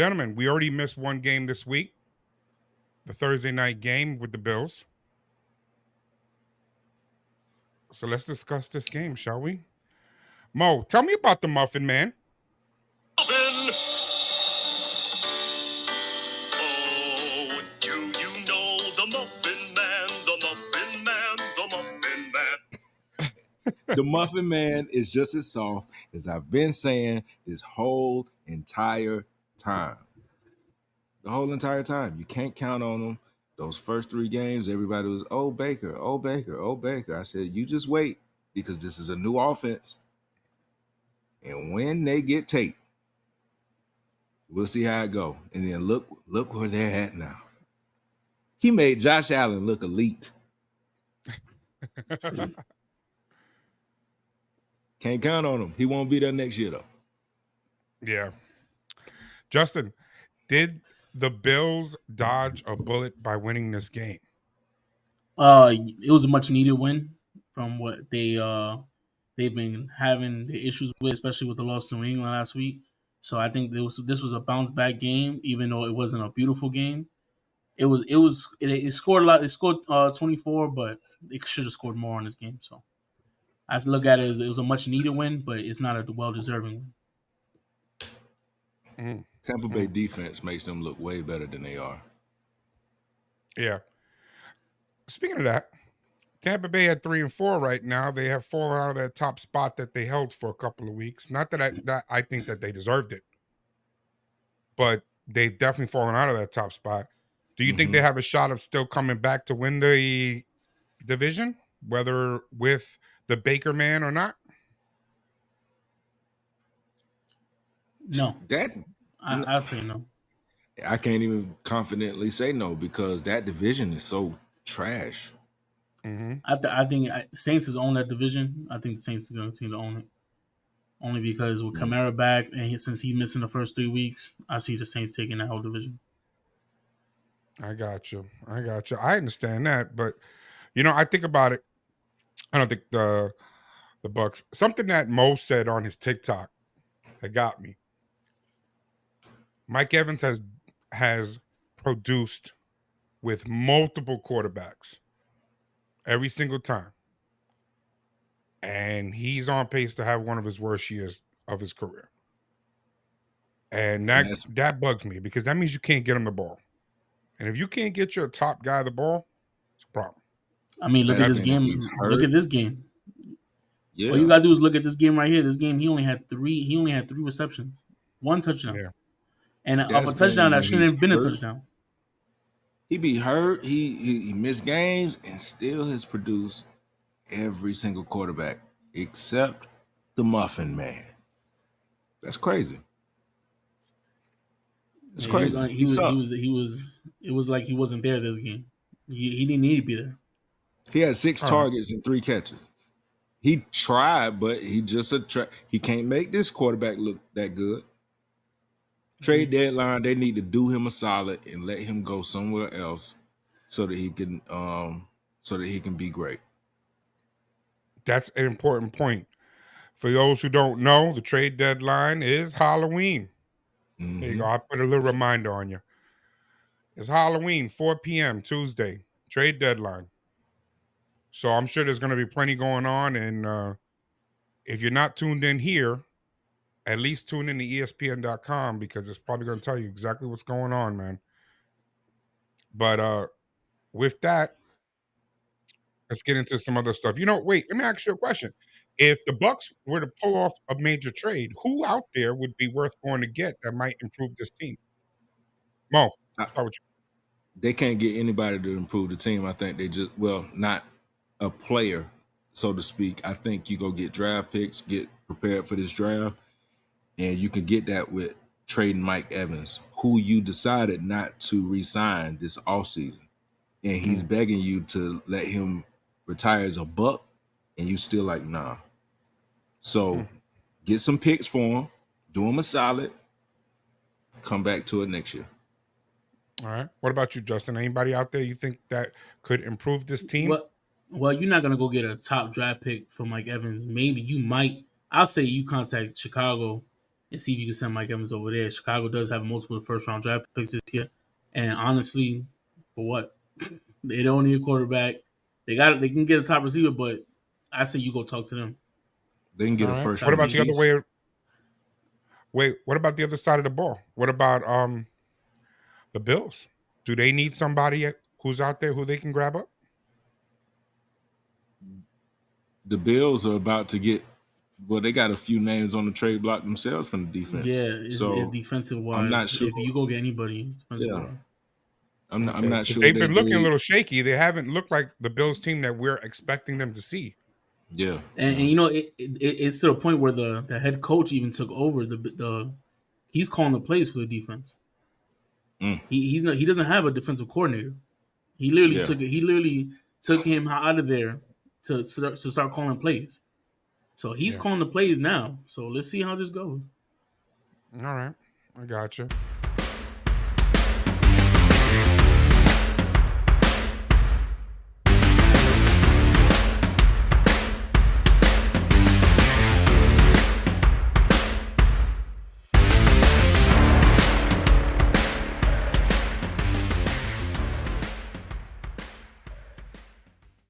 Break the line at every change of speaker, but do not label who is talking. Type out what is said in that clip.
Gentlemen, we already missed one game this week, the Thursday night game with the Bills. So let's discuss this game, shall we? Mo, tell me about the Muffin Man.
Oh, do you know the Muffin Man, the Muffin Man, the Muffin Man?
The Muffin Man is just as soft as I've been saying this whole entire time. The whole entire time. You can't count on them. Those first 3 games, everybody was, oh, Baker, oh, Baker, oh, Baker. I said, you just wait because this is a new offense. And when they get Tate, we'll see how it go. And then look where they're at now. He made Josh Allen look elite. Can't count on him. He won't be there next year, though.
Yeah. Justin, did the Bills dodge a bullet by winning this game?
It was a much needed win from what they've been having the issues with, especially with the loss to New England last week. So I think this was a bounce back game, even though it wasn't a beautiful game. It scored a lot. It scored 24, but it should have scored more on this game. So I have to look at it as it was a much needed win, but it's not a well deserving win.
Tampa Bay defense makes them look way better than they are.
Yeah. Speaking of that, Tampa Bay at 3-4 right now. They have fallen out of that top spot that they held for a couple of weeks. Not that I think that they deserved it, but they've definitely fallen out of that top spot. Do you think they have a shot of still coming back to win the division, whether with the Baker man or not?
No,
That
I say no.
I can't even confidently say no because that division is so trash.
I think Saints has owned that division. I think the Saints are going to continue to own it. Only because with Kamara back and since he's missing the first 3 weeks, I see the Saints taking that whole division.
I got you. I understand that, but I think about it. I don't think the Bucks. Something that Mo said on his TikTok that got me. Mike Evans has produced with multiple quarterbacks every single time, and he's on pace to have one of his worst years of his career. And that bugs me because that means you can't get him the ball. And if you can't get your top guy the ball, it's a problem.
I mean, look at this game. Look at this game. Yeah. All you gotta do is look at this game right here. This game, he only had 3 receptions, 1 touchdown, and off a touchdown that shouldn't have been a touchdown.
He be hurt. He missed games and still has produced every single quarterback except the Muffin Man. That's crazy. It's crazy.
It was like he wasn't there this game. He didn't need to be there.
He had 6 targets and 3 catches. He tried, but he just he can't make this quarterback look that good. Trade deadline, they need to do him a solid and let him go somewhere else so that he can be great.
That's an important point. For those who don't know, the trade deadline is Halloween. There you go. I put a little reminder on you. It's Halloween, 4 p.m. Tuesday, trade deadline. So I'm sure there's going to be plenty going on. And if you're not tuned in here, at least tune in to ESPN.com because it's probably going to tell you exactly what's going on, man. But with that, let's get into some other stuff. Wait, let me ask you a question. If the Bucks were to pull off a major trade, who out there would be worth going to get that might improve this team? Mo, start with you.
They can't get anybody to improve the team. I think not a player, so to speak. I think you go get draft picks, get prepared for this draft, and you can get that with trading Mike Evans, who you decided not to re-sign this offseason. And he's begging you to let him retire as a Buck, and you still like, nah. So get some picks for him, do him a solid, come back to it next year.
All right. What about you, Justin? Anybody out there you think that could improve this team?
Well, you're not going to go get a top draft pick for Mike Evans. Maybe you might. I'll say you contact Chicago and see if you can send Mike Evans over there. Chicago does have multiple first round draft picks this year, and honestly, for what they don't need a quarterback, they can get a top receiver, but I say you go talk to them.
They can
All
get a
right.
first
What
Try to
from the
about
see.
the other
Chiefs.
way? Wait, what about the other side of the ball? What about the Bills? Do they need somebody who's out there who they can grab up?
The Bills are about to get. Well, they got a few names on the trade block themselves from the
Yeah,
defense.
is
So
defensive
I'm
wise.
not sure.
If you go get anybody, it's defensive
Yeah,
wise.
I'm
Okay,
not
because
sure
they've
they
been looking a
gave.
little shaky. They haven't looked like the Bills team that we're expecting them to see.
Yeah,
And
yeah.
you know, it's to the point where the head coach even took over the he's calling the plays for the defense.
Mm,
He's not, he doesn't have a defensive coordinator. He literally
yeah.
took it. He literally took him out of there to start calling plays. So he's
Yeah.
calling the plays now. So let's see how this goes.
All right. I got you.